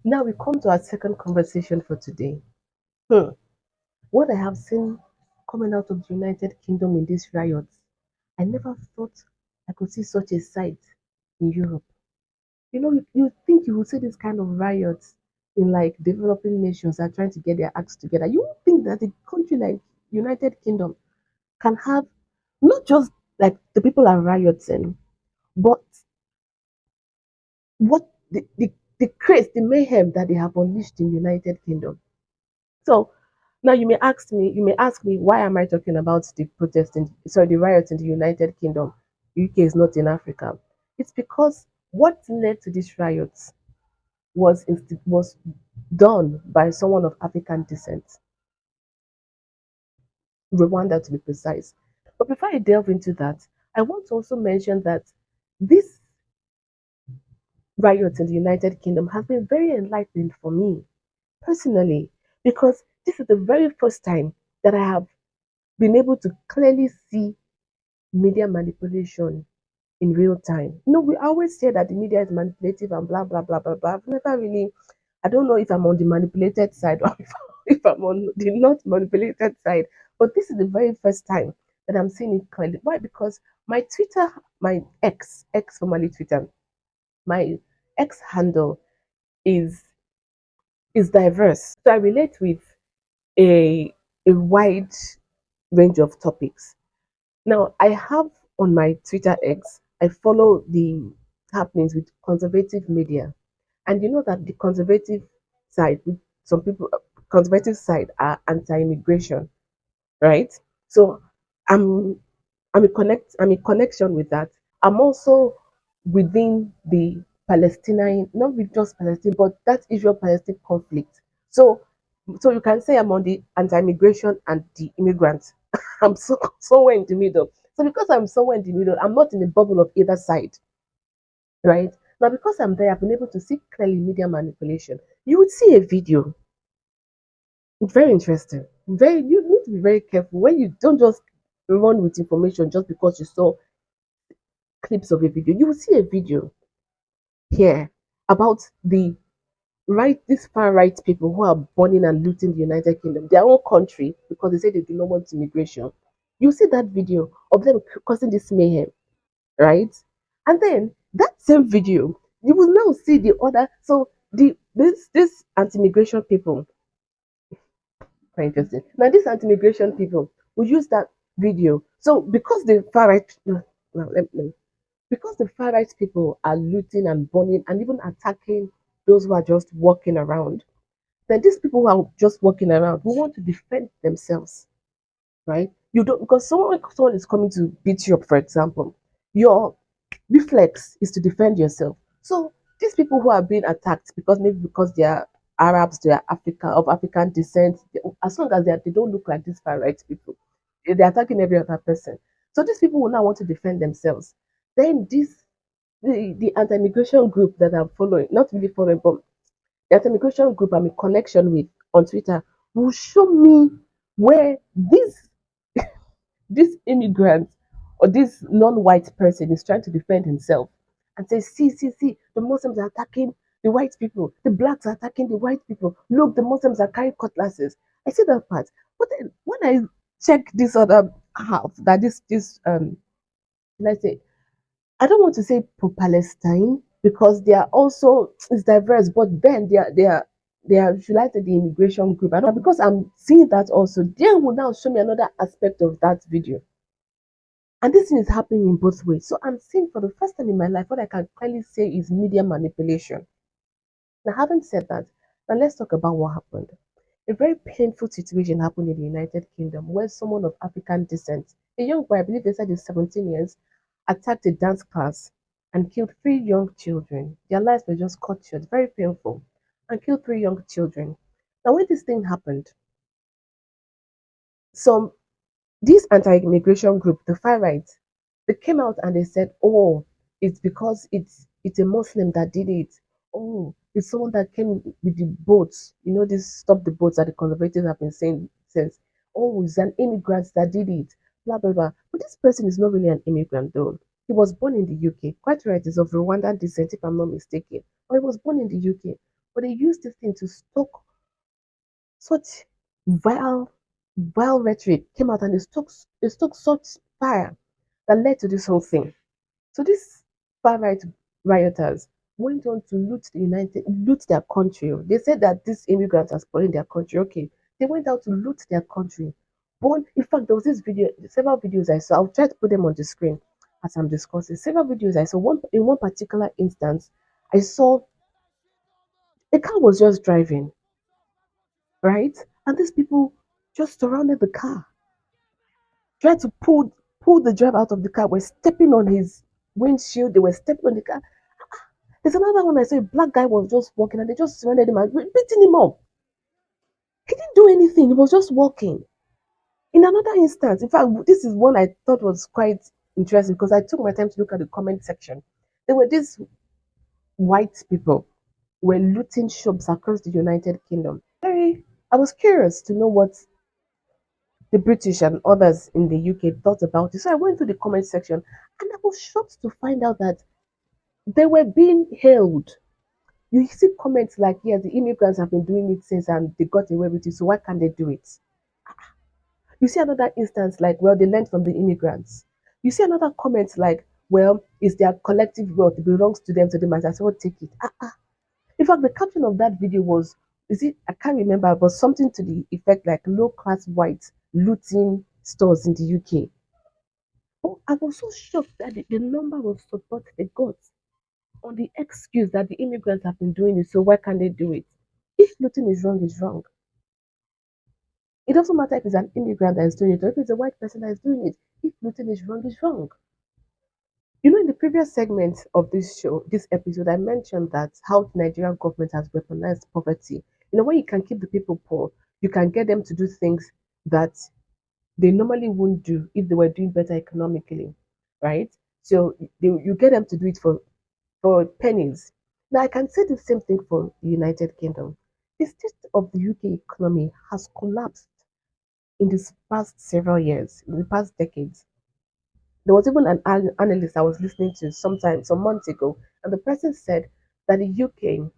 Now we come to our second conversation for today. Hmm. What I have seen coming out of the United Kingdom in these riots, I never thought I could see such a sight in Europe. You think you would see this kind of riots in like developing nations that are trying to get their acts together. You would think that a country like United Kingdom can have not just like the people are rioting, but what the craze, the mayhem that they have unleashed in United Kingdom. So now you may ask me, why am I talking about the the riots in the United Kingdom? UK is not in Africa. It's because what led to these riots was done by someone of African descent, Rwanda to be precise. But before I delve into that, I want to also mention that this riot in the United Kingdom has been very enlightening for me personally, because this is the very first time that I have been able to clearly see media manipulation in real time. We always say that the media is manipulative and blah blah blah blah blah. I've never really, I don't know if I'm on the manipulated side or if I'm on the not manipulated side, but this is the very first time that I'm seeing it clearly. Why? Because my Twitter, my ex formerly Twitter, my X handle is is diverse. So I relate with a a wide range of topics. Now, I have on my Twitter X, I follow the happenings with conservative media. And you know that the conservative side, with some people, conservative side are anti-immigration, right? So I'm I'm in connection with that. I'm also within the Palestinian, not with just Palestine, but that Israel-Palestine conflict. So so you can say I'm on the anti-immigration and the immigrants. I'm somewhere in the middle. So because I'm somewhere in the middle, I'm not in the bubble of either side, right? Now because I'm there, I've been able to see clearly media manipulation. You would see a video. It's very interesting. You need to be very careful when you don't just run with information just because you saw clips of a video. You will see a video here about these far right people who are burning and looting the United Kingdom, their own country, because they say they do not want immigration. You see that video of them causing this mayhem, right? And then that same video, you will now see the other. So this anti-immigration people, quite interesting. Now these anti-immigration people will use that video. So because the far right, no, no, because the far right people are looting and burning and even attacking those who are just walking around, then these people who are just walking around who want to defend themselves, right? You don't, because someone is coming to beat you up, for example, your reflex is to defend yourself. So these people who are being attacked because they are Arabs, they are of African descent, as long as they don't look like these far right people, they're attacking every other person. So these people will now want to defend themselves. Then the anti-immigration group that I'm following, not really following, but the anti-immigration group I'm in connection with on Twitter will show me where this immigrant or this non-white person is trying to defend himself and say, see, the Muslims are attacking the white people, the blacks are attacking the white people. Look, the Muslims are carrying cutlasses. I see that part. But then when I check this other half, that let's say, I don't want to say pro-Palestine because they are also it's diverse, but then they are should I say the immigration group. I don't because I'm seeing that also. They will now show me another aspect of that video. And this thing is happening in both ways. So I'm seeing for the first time in my life what I can clearly say is media manipulation. Now, having said that, now let's talk about what happened. A very painful situation happened in the United Kingdom where someone of African descent, a young boy, I believe they said he's 17 years, attacked a dance class and killed three young children. Their lives were just cut short, very painful, and killed three young children. Now, when this thing happened, some this anti-immigration group, the far right, they came out and they said, "Oh, it's because it's a Muslim that did it. Oh, it's someone that came with the boats. This stop the boats that the conservatives have been saying since. Oh, it's an immigrant that did it. Blah blah blah. But this person is not really an immigrant though. He was born in the UK. Quite right, he's of Rwandan descent, if I'm not mistaken. Or he was born in the UK. But they used this thing to stoke such vile, vile rhetoric came out and it stoked such fire that led to this whole thing. So these far right rioters went on to loot their country. They said that these immigrants are spoiling their country. Okay, they went out to loot their country. But in fact, there was this video, several videos I saw. I'll try to put them on the screen as I'm discussing. Several videos I saw. One in one particular instance, I saw a car was just driving, right? And these people just surrounded the car, tried to pull the driver out of the car, were stepping on his windshield, they were stepping on the car. There's another one I saw a black guy was just walking and they just surrounded him and were beating him up. He didn't do anything, he was just walking. In another instance, in fact, this is one I thought was quite interesting because I took my time to look at the comment section. There were these white people were looting shops across the United Kingdom. I was curious to know what the British and others in the UK thought about it. So I went to the comment section and I was shocked to find out that they were being hailed. You see comments like, yeah, the immigrants have been doing it since and they got away with it, so why can't they do it? You see another instance like, well, they learned from the immigrants. You see another comment like, well, it's their collective wealth, it belongs to them, so they might as well take it. In fact, the caption of that video was, is it, I can't remember, but something to the effect like low class whites looting stores in the UK. Oh, I was so shocked that the number of support they got on the excuse that the immigrants have been doing it, so why can't they do it? If looting is wrong, it's wrong. It doesn't matter if it's an immigrant that is doing it or if it's a white person that is doing it. If looting is wrong, it's wrong. You know, in the previous segment of this show, this episode, I mentioned that how the Nigerian government has weaponized poverty. You know, when you can keep the people poor, you can get them to do things that they normally wouldn't do if they were doing better economically, right? So you get them to do it for pennies. Now, I can say the same thing for the United Kingdom. The state of the UK economy has collapsed in these past several years, in the past decades. There was even an analyst I was listening to some months ago, and the person said that the UK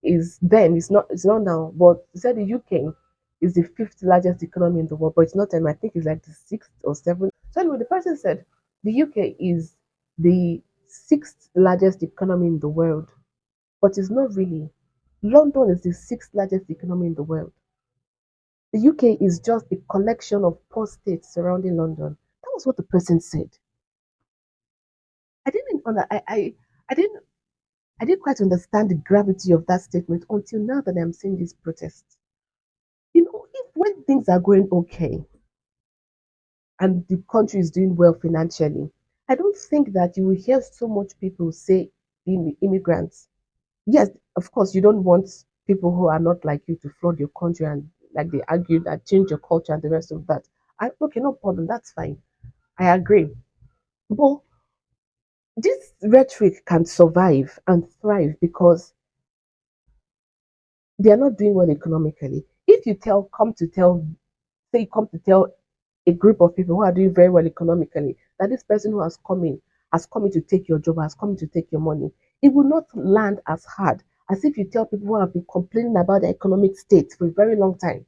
is then, it's not now, but he said the UK is the fifth largest economy in the world, but it's not, and I think it's like the sixth or seventh. So anyway, the person said the UK is the sixth largest economy in the world, but it's not really. London is the sixth largest economy in the world. The UK is just a collection of poor states surrounding London. That was what the person said. I didn't under, I didn't quite understand the gravity of that statement until now that I'm seeing these protests. You know, if when things are going okay and the country is doing well financially, I don't think that you will hear so much people say immigrants. Yes, of course, you don't want people who are not like you to flood your country and like they argue that change your culture and the rest of that. Okay, no problem, that's fine. I agree. But this rhetoric can survive and thrive because they are not doing well economically. If you say you come to tell a group of people who are doing very well economically that this person who has come in to take your job, has come in to take your money, it will not land as hard as if you tell people who have been complaining about the economic state for a very long time.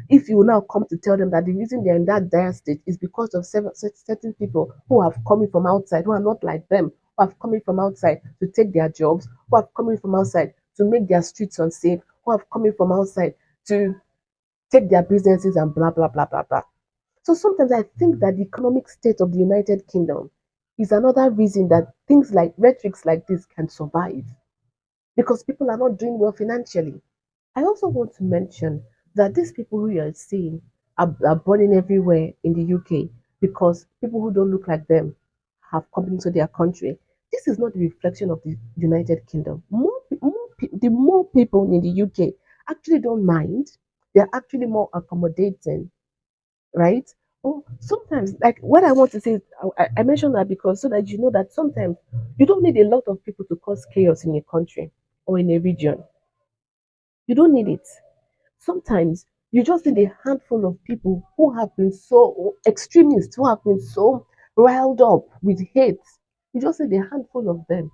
If you will now come to tell them that the reason they're in that dire state is because of certain people who have coming from outside, who are not like them, who have coming from outside to take their jobs, who have coming from outside to make their streets unsafe, who have coming from outside to take their businesses and blah blah blah blah blah. So sometimes I think that the economic state of the United Kingdom is another reason that things like rhetorics like this can survive because people are not doing well financially. I also want to mention that these people who you are seeing are burning everywhere in the UK because people who don't look like them have come into their country. This is not a reflection of the United Kingdom. The more people in the UK actually don't mind. They're actually more accommodating, right? Or sometimes, like what I want to say, is, I mentioned that because so that you know that sometimes you don't need a lot of people to cause chaos in a country or in a region. You don't need it. Sometimes you just need a handful of people who have been so extremists, who have been so riled up with hate. You just need a handful of them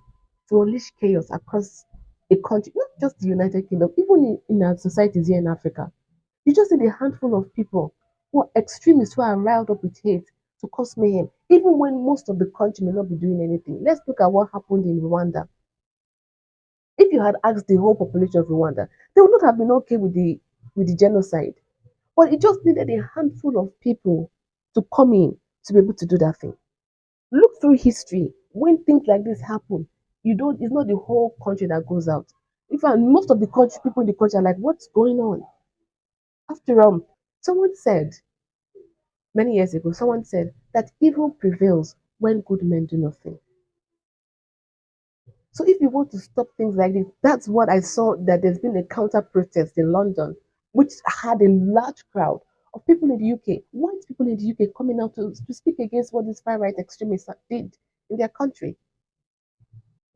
to unleash chaos across. a country, not just the United Kingdom, even in our societies here in Africa. You just need a handful of people who are extremists who are riled up with hate to cause mayhem, even when most of the country may not be doing anything. Let's look at what happened in Rwanda. If you had asked the whole population of Rwanda, they would not have been okay with the genocide. But it just needed a handful of people to come in to be able to do that thing. Look through history. When things like this happen, you don't. It's not the whole country that goes out. In fact, most of the country people in the country are like, "What's going on?" After someone said many years ago, someone said that evil prevails when good men do nothing. So if you want to stop things like this, that's what I saw that there's been a counter protest in London, which had a large crowd of people in the UK, white people in the UK coming out to speak against what these far right extremists did in their country.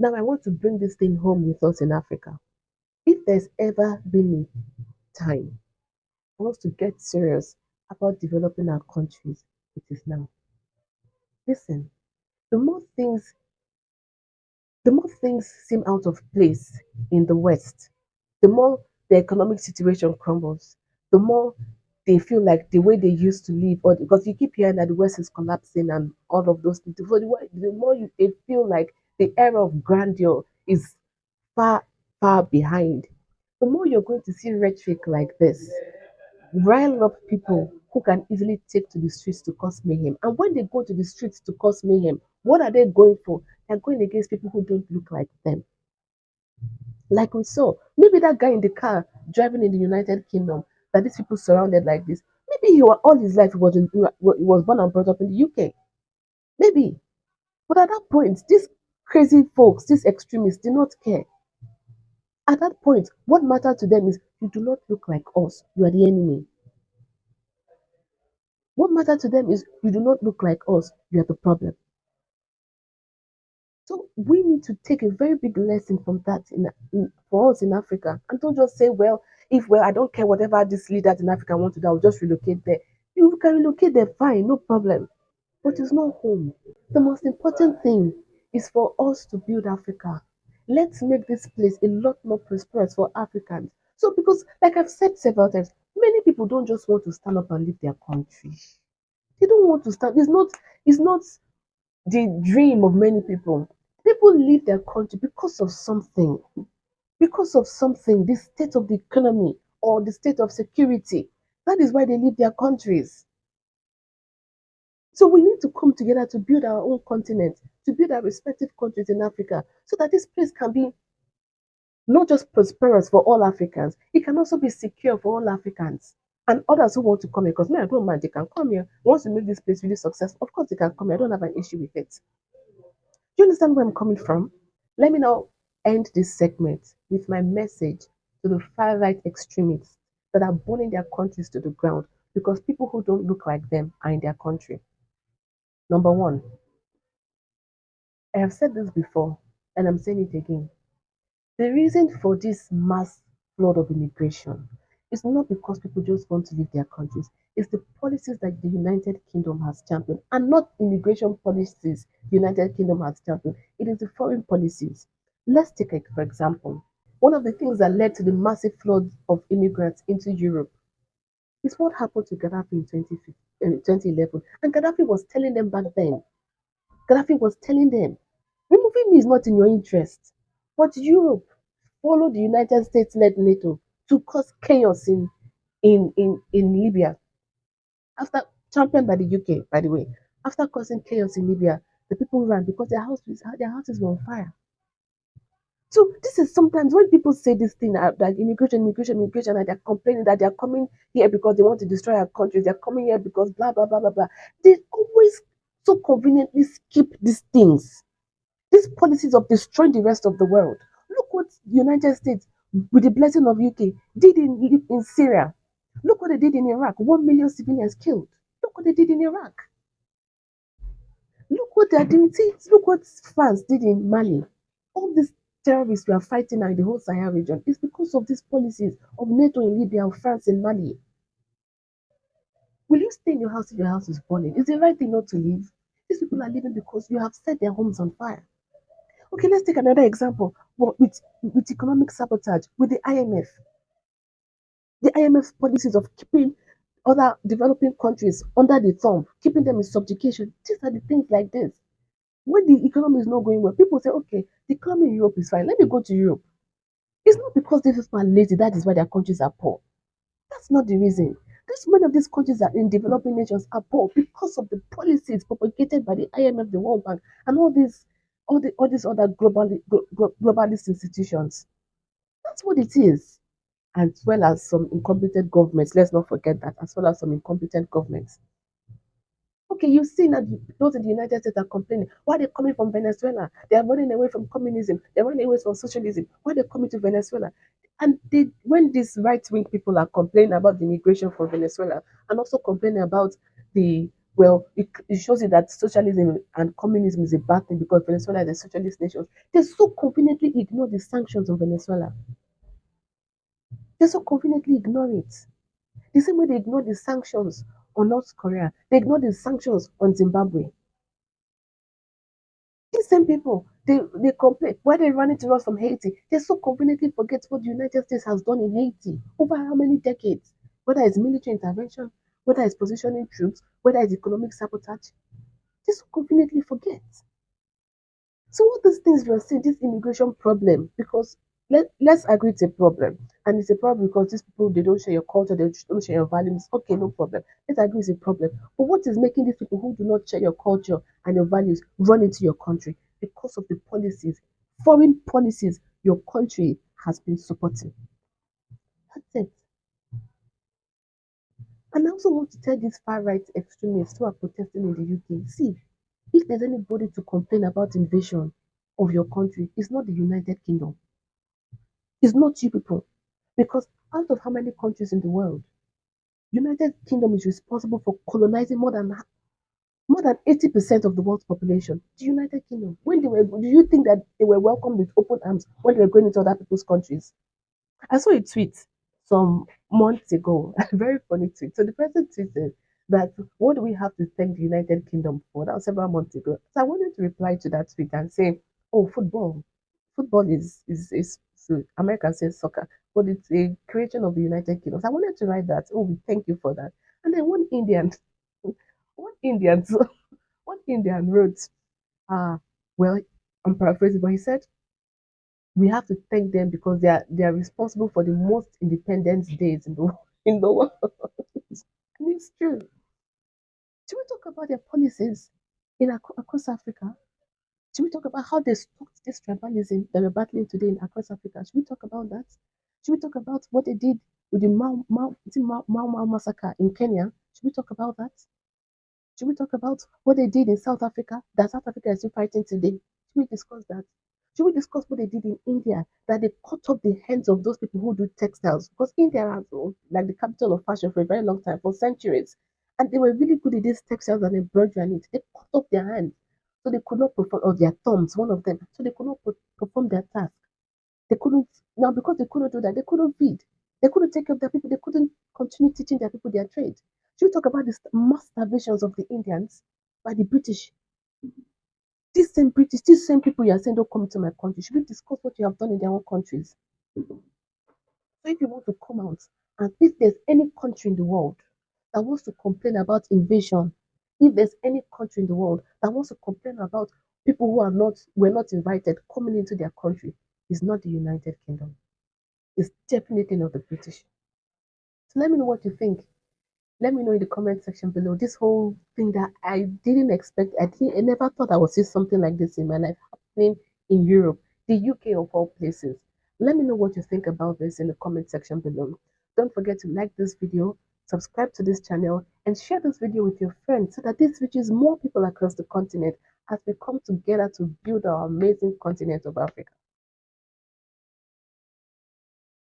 Now I want to bring this thing home with us in Africa. If there's ever been a time for us to get serious about developing our countries, it is now. Listen, the more things the more things seem out of place in the West, the more the economic situation crumbles, the more they feel like the way they used to live, or because you keep hearing that the West is collapsing and all of those things. So the more they feel like the era of grandeur is far, far behind, the more you're going to see rhetoric like this rile up people who can easily take to the streets to cause mayhem. And when they go to the streets to cause mayhem, what are they going for? They're going against people who don't look like them. Like we saw, maybe that guy in the car driving in the United Kingdom that these people surrounded like this, maybe he was all his life he was born and brought up in the UK. Maybe. But at that point, these crazy folks, these extremists, did not care. At that point, what mattered to them is you do not look like us. You are the enemy. What mattered to them is you do not look like us. You are the problem. So we need to take a very big lesson from that for us in Africa, and don't just say, well, if I don't care whatever these leaders in Africa want to do, I'll just relocate there. You can relocate there, fine, no problem. But it's not home. The most important thing is for us to build Africa. Let's make this place a lot more prosperous for Africans. So because, like I've said several times, many people don't just want to stand up and leave their country. They don't want to stand. It's not the dream of many people. People leave their country because of something, the state of the economy or the state of security. That is why they leave their countries. So we need to come together to build our own continent, to build our respective countries in Africa, so that this place can be not just prosperous for all Africans, it can also be secure for all Africans. And others who want to come here, because me, I don't mind, they can come here. Once we make this place really successful, of course they can come here. I don't have an issue with it. Do you understand where I'm coming from? Let me now end this segment with my message to the far right extremists that are burning their countries to the ground because people who don't look like them are in their country. Number one, I have said this before and I'm saying it again. The reason for this mass flood of immigration is not because people just want to leave their countries. It's the policies that the United Kingdom has championed, and not immigration policies the United Kingdom has championed. It is the foreign policies. Let's take it for example. One of the things that led to the massive flood of immigrants into Europe is what happened to Gaddafi in 2011. And Gaddafi was telling them back then, Gaddafi was telling them, removing me is not in your interest. But Europe followed the United States led NATO to cause chaos in Libya. After championed by the UK, by the way, after causing chaos in Libya, the people ran because their houses were on fire. So this is sometimes when people say this thing that immigration, and they're complaining that they're coming here because they want to destroy our country, they're coming here because blah blah blah blah blah. They always so conveniently skip these things. These policies of destroying the rest of the world. Look what the United States, with the blessing of UK, did in Syria. Look what they did in Iraq. 1 million civilians killed. Look what they did in Iraq. Look what they're doing. See, look what France did in Mali. All these terrorists we are fighting now in the whole Sahel region is because of these policies of NATO in Libya and France in Mali. Will you stay in your house if your house is burning? Is the right thing not to leave? These people are living because you have set their homes on fire. Okay, let's take another example. But with economic sabotage, with the IMF, the IMF's policies of keeping other developing countries under the thumb, keeping them in subjugation. These are the things like this. When the economy is not going well, people say, okay, the economy in Europe is fine. Let me go to Europe. It's not because these people are lazy, that is why their countries are poor. That's not the reason. This many of these countries that in developing nations are poor because of the policies propagated by the IMF, the World Bank, and all these other globalist institutions. That's what it is. As well as some incompetent governments. Let's not forget that, as well as some incompetent governments. Okay, you've seen that those in the United States are complaining. Why are they coming from Venezuela? They are running away from communism. They're running away from socialism. Why are they coming to Venezuela? And when these right-wing people are complaining about the immigration from Venezuela and also complaining about it shows you that socialism and communism is a bad thing because Venezuela is a socialist nation. They so conveniently ignore the sanctions on Venezuela. They so conveniently ignore it. The same way they ignore the sanctions on North Korea, they ignore the sanctions on Zimbabwe. These same people, they complain why they running to us from Haiti. They so conveniently forget what the United States has done in Haiti over how many decades, whether it's military intervention, whether it's positioning troops, whether it's economic sabotage. They so conveniently forget. So all these things we are seeing, this immigration problem, because let's agree it's a problem. And it's a problem because these people, they don't share your culture, they don't share your values. Okay, no problem. Let's agree it's a problem. But what is making these people who do not share your culture and your values run into your country? Because of the policies, foreign policies your country has been supporting. That's it. And I also want to tell these far right extremists who are protesting in the UK, see, if there's anybody to complain about invasion of your country, it's not the United Kingdom. It's not you people. Because out of how many countries in the world, United Kingdom is responsible for colonizing more than 80% of the world's population. The United Kingdom. Do you think that they were welcomed with open arms when they were going into other people's countries? I saw a tweet some months ago, a very funny tweet. So the person tweeted that what do we have to thank the United Kingdom for? That was several months ago. So I wanted to reply to that tweet and say, oh, football. Football is so America says soccer, but it's a creation of the United Kingdom. So I wanted to write that. Oh, we thank you for that. And then one Indian, one Indian wrote, well, I'm paraphrasing, but he said we have to thank them because they are responsible for the most independence days in the world. And it's true. Should we talk about their policies across Africa? Should we talk about how they stopped this tribalism that we're battling today in across Africa? Should we talk about that? Should we talk about what they did with the Mau massacre in Kenya? Should we talk about that? Should we talk about what they did in South Africa that South Africa is still fighting today? Should we discuss that? Should we discuss what they did in India that they cut off the hands of those people who do textiles? Because India has like the capital of fashion for a very long time, for centuries. And they were really good at these textiles and embroidery and it. They cut off their hands. So they could not perform, or their thumbs, one of them. So they could not perform their task. They couldn't, now because they couldn't do that, they couldn't feed. They couldn't take care of their people. They couldn't continue teaching their people their trade. Should we talk about the mass starvations of the Indians by the British? These same people you are saying don't come to my country. Should we discuss what you have done in their own countries? So if you want to come out, and if there's any country in the world that wants to complain about invasion, if there's any country in the world that wants to complain about people who were not invited coming into their country, it's not the United Kingdom. It's definitely not the British. So let me know what you think. Let me know in the comment section below. This whole thing that I didn't expect, I never thought I would see something like this in my life happening in Europe, the UK of all places. Let me know what you think about this in the comment section below. Don't forget to like this video, subscribe to this channel, and share this video with your friends so that this reaches more people across the continent as we come together to build our amazing continent of Africa.